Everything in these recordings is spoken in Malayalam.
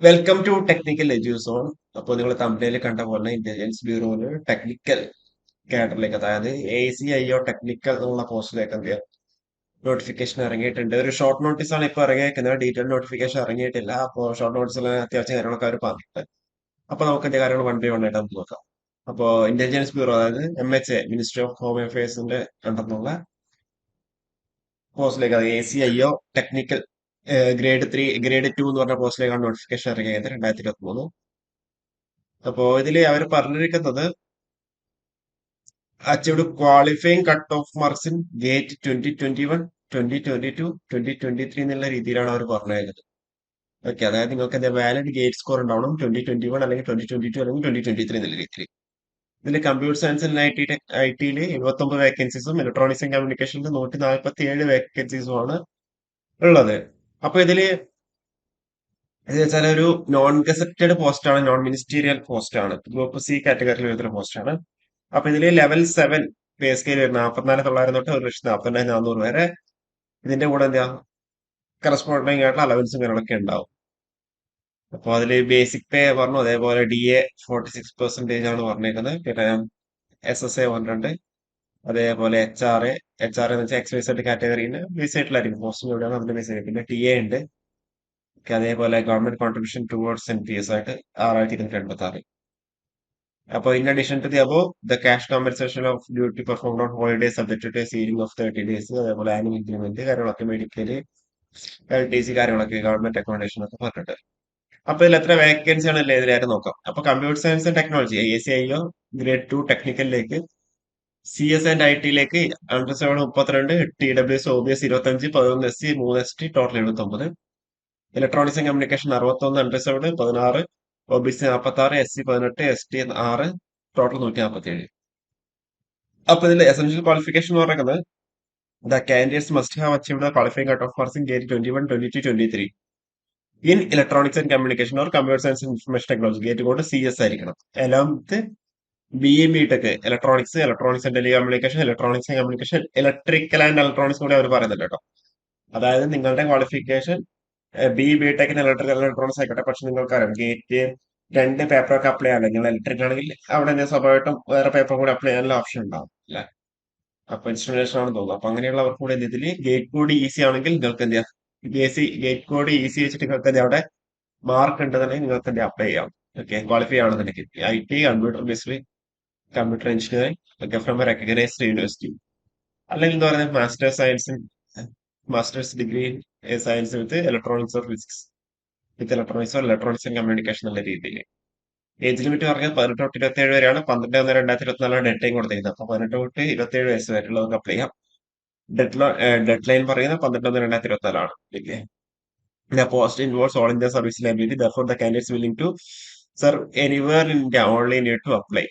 Welcome to technical എഡ്യൂസോൺ. അപ്പോൾ നിങ്ങൾ തമ്പനയിൽ കണ്ട പോലെ ഇന്റലിജൻസ് ബ്യൂറോയില് ടെക്നിക്കൽ കാഡറിലേക്ക്, അതായത് ACIO ടെക്നിക്കൽ എന്നുള്ള പോസ്റ്റിലേക്ക് എന്ത് ചെയ്യാം നോട്ടിഫിക്കേഷൻ ഇറങ്ങിയിട്ടുണ്ട്. ഒരു ഷോർട്ട് നോട്ടീസ് ആണ് ഇപ്പോൾ ഇറങ്ങിയിരിക്കുന്നത്. ഡീറ്റെയിൽ നോട്ടിഫിക്കേഷൻ ഇറങ്ങിയിട്ടില്ല. അപ്പോൾ ഷോർട്ട് നോട്ടീസിൽ അത്യാവശ്യം കാര്യങ്ങളൊക്കെ അവർ പറഞ്ഞിട്ടുണ്ട്. അപ്പൊ നമുക്ക് എന്റെ കാര്യങ്ങൾ വൺ ബൈ വൺ ആയിട്ട് നമുക്ക് നോക്കാം. അപ്പോൾ ഇന്റലിജൻസ് ബ്യൂറോ, അതായത് MHA, മിനിസ്ട്രി ഓഫ് ഹോം അഫയേഴ്സിന്റെ അണ്ടറിലുള്ള പോസ്റ്റിലേക്ക്, അത് ACIO ടെക്നിക്കൽ ഗ്രേഡ് 2 എന്ന് പറഞ്ഞ പോസ്റ്റിലേക്കാണ് നോട്ടിഫിക്കേഷൻ ഇറങ്ങിയത് 2023. അപ്പോ ഇതില് അവർ പറഞ്ഞിരിക്കുന്നത് achieved qualifying cut off marks in gate 2021, 2022, 2023 എന്നുള്ള രീതിയിലാണ് അവർ പറഞ്ഞത്. ഓക്കെ, അതായത് നിങ്ങൾക്ക് എന്താ വാലിഡ് ഗേറ്റ് സ്കോർ ഉണ്ടാവണം 2021 അല്ലെങ്കിൽ 2022 അല്ലെങ്കിൽ 2023 എന്നുള്ള രീതിയിൽ. ഇതിൽ കമ്പ്യൂട്ടർ സയൻസിൽ IT യിൽ 79 വേക്കൻസീസും ഇലക്ട്രോണിക്സ് ആൻഡ് കമ്മ്യൂണിക്കേഷനിൽ 147 വേക്കൻസീസും ആണ് ഉള്ളത്. അപ്പൊ ഇതില് ഇത് വെച്ചാൽ ഒരു നോൺ ഗസറ്റഡ് പോസ്റ്റ് ആണ്, നോൺ മിനിസ്റ്റീരിയൽ പോസ്റ്റ് ആണ്, ഗ്രൂപ്പ് C കാറ്റഗറിയിൽ വരുന്ന പോസ്റ്റ് ആണ്. അപ്പൊ ഇതില് ലെവൽ 7 പേ സ്കെയിൽ വരുന്ന 44,900 തൊട്ട് 1,42,400 വരെ. ഇതിന്റെ കൂടെ എന്താ കറസ്പോണ്ടിങ് ആയിട്ടുള്ള അലവൻസും കാര്യങ്ങളൊക്കെ ഉണ്ടാവും. അപ്പൊ അതില് ബേസിക് പേ പറഞ്ഞു, അതേപോലെ DA 46% ആണ് പറഞ്ഞേക്കുന്നത്. പിന്നെ SSA പറഞ്ഞിട്ടുണ്ട്. അതേപോലെ HR എന്ന് വെച്ചാൽ XYZ കാറ്റഗറിന് ബേസ് ആയിട്ടുള്ളായിരിക്കും പോസ്റ്റിംഗ് എവിടെയാണ് അതിന്റെ ബേസ് ആയിരിക്കും. പിന്നെ TA ഉണ്ട്. അതേപോലെ ഗവൺമെന്റ് കോൺട്രിബ്യൂഷൻ ടുവേർഡ്സ് NPS ആയിട്ട് 6,286. അപ്പൊ in addition to the above, the cash compensation of duty performed on holiday subject to ceiling of 30 days, അതേപോലെ ആനുവൽ ഇൻക്രിമെന്റ് കാര്യങ്ങളൊക്കെ, മെഡിക്കല്, LTC കാര്യങ്ങളൊക്കെ, ഗവൺമെന്റ് അക്കോമഡേഷൻ ഒക്കെ പറഞ്ഞിട്ട്. അപ്പൊ ഇതിൽ എത്ര വേക്കൻസി ആണ് ഇതിലായിട്ട് നോക്കാം. അപ്പൊ computer science and technology ACIO grade 2 ടെക്നിക്കലിലേക്ക്, CS and IT യിലേക്ക് under 32, TWS OBS 25, 11 SC, 3 ST, total 79. Electronics and communication 61, under 16, OBC 46, SC 18, ST 6, total 147. അപ്പൊ ഇതിൽ എസെൻഷ്യൽ ക്വാളിഫിക്കേഷൻ എന്ന് പറയുന്നത്, the candidates must have achieved qualifying cut off marks in gate 21, 22, 23 in electronics and communication or computer science and information technology. Gate code CS ആയിരിക്കണം. എലാമത്ത് BE, BTech, electronics and telecommunication, electronics and communication, electrical and electronics കൂടി അവർ പറയുന്നുണ്ട് കേട്ടോ. അതായത് നിങ്ങളുടെ qualification BE, BTech electrical electronics ആയിക്കോട്ടെ. പക്ഷെ നിങ്ങൾക്കറിയാം ഗേറ്റ് 2 പേപ്പറൊക്കെ അപ്ലൈ ചെയ്യാൻ, നിങ്ങൾ ഇലക്ട്രിക് ആണെങ്കിൽ അവിടെ എന്തെങ്കിലും സ്വാഭാവികമായിട്ടും വേറെ പേപ്പർ കൂടി അപ്ലൈ ചെയ്യാനുള്ള ഓപ്ഷൻ ഉണ്ടാവും അല്ലെ. അപ്പൊ ഇൻസ്ട്രുമെന്റേഷൻ ആണെന്ന് തോന്നുന്നു. അപ്പൊ അങ്ങനെയുള്ളവർക്ക് കൂടെ ഇതിൽ ഗേറ്റ് കോഡ് ഈസി ആണെങ്കിൽ നിങ്ങൾക്ക് എന്ത് ചെയ്യാം, ഗേറ്റ് കോഡ് ഈസി വെച്ചിട്ട് നിങ്ങൾക്ക് എന്ത് ചെയ്യാം, അവിടെ മാർക്ക് ഉണ്ടെന്നുണ്ടെങ്കിൽ നിങ്ങൾക്ക് എന്ത് അപ്ലൈ ചെയ്യാം. ഓക്കെ, ക്വാളിഫൈ ആണെന്നുണ്ടെങ്കിൽ IT, computer based computer engineering ഒക്കെ ഫ്രം റെക്കഗ്നൈസ്ഡ് യൂണിവേഴ്സിറ്റി, അല്ലെങ്കിൽ എന്താ പറയുക masters degree in science with electronics or physics, with electronics and communication എന്നുള്ള രീതിയിൽ. ഏജ് ലിമിറ്റ് പറഞ്ഞാൽ 18 തൊട്ട് 27 വരെയാണ്. 12/1/2024 ഡെഡ് ടൈം കൊടുത്തിരിക്കുന്നത്. അപ്പൊ 18 തൊട്ട് 27 വയസ്സ് വരെയുള്ളവർക്ക് അപ്ലൈ ചെയ്യാം. ഡെഡ് ലൈൻ പറയുന്നത് 12/1/2024 okay. The post involves all India service liability. Therefore, the candidates willing to serve anywhere in India only need to apply.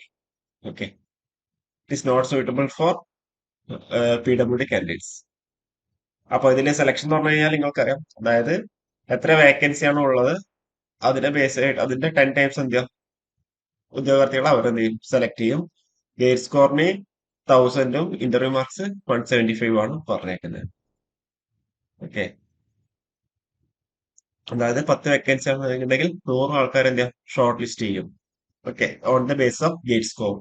Okay. It is not suitable for PWD candidates. അപ്പൊ ഇതിലെ സെലക്ഷൻ എന്ന് പറഞ്ഞു കഴിഞ്ഞാൽ നിങ്ങൾക്കറിയാം, അതായത് എത്ര വേക്കൻസി ആണ് ഉള്ളത് അതിനെ ബേസ് ആയിട്ട് അതിന്റെ 10 ടൈംസ് എന്ത് ചെയ്യാം, ഉദ്യോഗാർത്ഥികൾ അവരെന്ത് ചെയ്യും, സെലക്ട് ചെയ്യും. ഗേറ്റ് സ്കോറിന് 1000ഉം ഇന്റർവ്യൂ മാർക്സ് 175 ആണ് പറഞ്ഞേക്കുന്നത്. ഓക്കെ, അതായത് 10 വേക്കൻസി ആണെന്നുണ്ടെങ്കിൽ 100 ആൾക്കാർ എന്ത് ചെയ്യാം, ഷോർട്ട് ലിസ്റ്റ് ചെയ്യും. Okay, on the base of gate score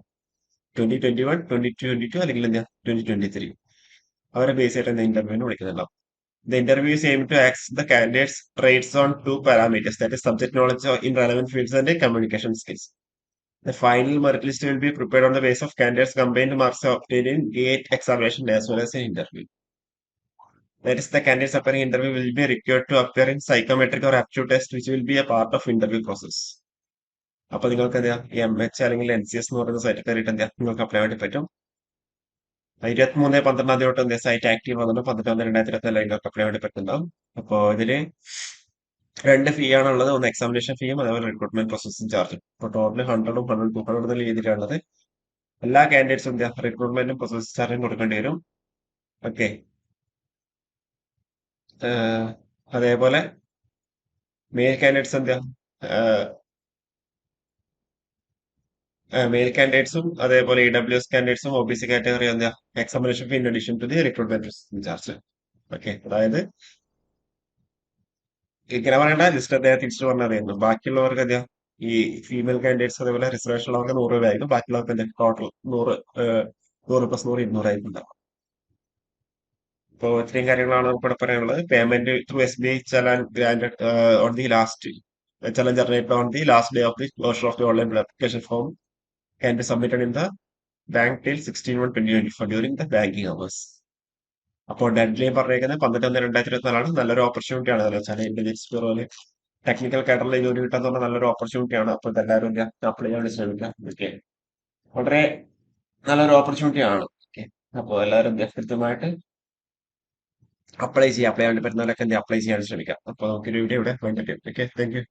2021, 2022 അല്ലെങ്കിൽ എന്താ 2023 അവരെ ബേസ് ആയിട്ട് എന്താ ഇന്റർവ്യൂവിന് വിളിക്കുന്നുണ്ടാവും. The interview is aimed to ask the candidates traits on two parameters, that is subject knowledge in relevant fields and communication skills. The final merit list will be prepared on the basis of candidates' combined marks obtained in GATE examination as well as an interview. That is, the candidates appearing in interview will be required to appear in psychometric or aptitude test, which will be a part of interview process. അപ്പൊ നിങ്ങൾക്ക് എന്താ MH അല്ലെങ്കിൽ NCS എന്ന് പറയുന്ന സൈറ്റിൽ കയറിയിട്ട് എന്താ നിങ്ങൾക്ക് അപ്ലൈ വേണ്ടി പറ്റും. 23/12 തൊട്ട് എന്താ സൈറ്റ് ആക്റ്റീവ് വന്നിട്ട് 12/1/2024 നിങ്ങൾക്ക് അപ്ലൈ വേണ്ടി പറ്റുന്നുണ്ടാവും. അപ്പോ ഇതില് രണ്ട് ഫീ ആണുള്ളത്. ഒന്ന് എക്സാമിനേഷൻ ഫീയും അതേപോലെ റിക്രൂട്ട്മെന്റ് പ്രോസസ്സിംഗ് ചാർജും. ഇപ്പോൾ ടോട്ടൽ 100ഉം 100, 200 എന്നുള്ള രീതിയിലുള്ളത്. എല്ലാ കാൻഡിഡേറ്റ്സും എന്താ റിക്രൂട്ട്മെന്റും പ്രോസസ്സിംഗ് ചാർജും കൊടുക്കേണ്ടി വരും. ഓക്കെ, അതേപോലെ മെയിൽ കാൻഡിഡേറ്റ്സ് എന്താ മെയിൽ കാൻഡിഡേറ്റ്സും അതേപോലെ EWS കാൻഡിഡേറ്റ്സും OBC കാറ്റഗറി എന്താ examination fee in addition to the recruitment processing charge. Okay, അതായത് ഇങ്ങനെ പറയണ്ട, ജസ്റ്റ് അദ്ദേഹം തിരിച്ചു പറഞ്ഞതായിരുന്നു. ബാക്കിയുള്ളവർക്ക് അദ്ദേഹം ഈ ഫീമെയിൽ കാൻഡിഡേറ്റ്സ് അതേപോലെ റിസർവേഷൻ ഉള്ളവർക്ക് 100 രൂപയായിരുന്നു, ബാക്കിയുള്ളവർക്ക് എന്താ ടോട്ടൽ 100 പ്ലസ് 100 200 അപ്പോൾ ഇത്രയും കാര്യങ്ങളാണ് നമുക്ക് ഇവിടെ പറയാനുള്ളത്. Payment through SBI challan grand on the last ചലൻ generated on the last day of the closure of the online application form can be submitted in the bank till 16/1/2024 during the banking hours. അപ്പോൾ ഡെഡ് ലൈൻ പറഞ്ഞേക്കുന്നത് 12/1/2024 നല്ലൊരു ഓപ്പർച്യൂണിറ്റി ആണ്. അതെന്ന് വെച്ചാൽ ഇന്റലിജൻസ് ബ്യൂറോയില് ടെക്നിക്കൽ കേഡറിലെ ജോലി കിട്ടാന്ന് പറഞ്ഞാൽ നല്ലൊരു ഓപ്പർച്യൂണിറ്റിയാണ്. അപ്പോൾ ഇതെല്ലാവരും അപ്ലൈ ചെയ്യാൻ വേണ്ടി ശ്രമിക്കാം. ഓക്കെ, വളരെ നല്ലൊരു ഓപ്പർച്യൂണിറ്റി ആണ്. ഓക്കെ, അപ്പോൾ എല്ലാവരും കൃത്യമായിട്ട് അപ്ലൈ ചെയ്യാം. അപ്ലൈ ചെയ്യാൻ വേണ്ടി പറ്റുന്നവരൊക്കെ അപ്ലൈ ചെയ്യാൻ ശ്രമിക്കാം. അപ്പോൾ നമുക്കൊരു വീഡിയോ ഇവിടെ വൈൻഡപ്പ് ചെയ്യാം. Okay, thank you.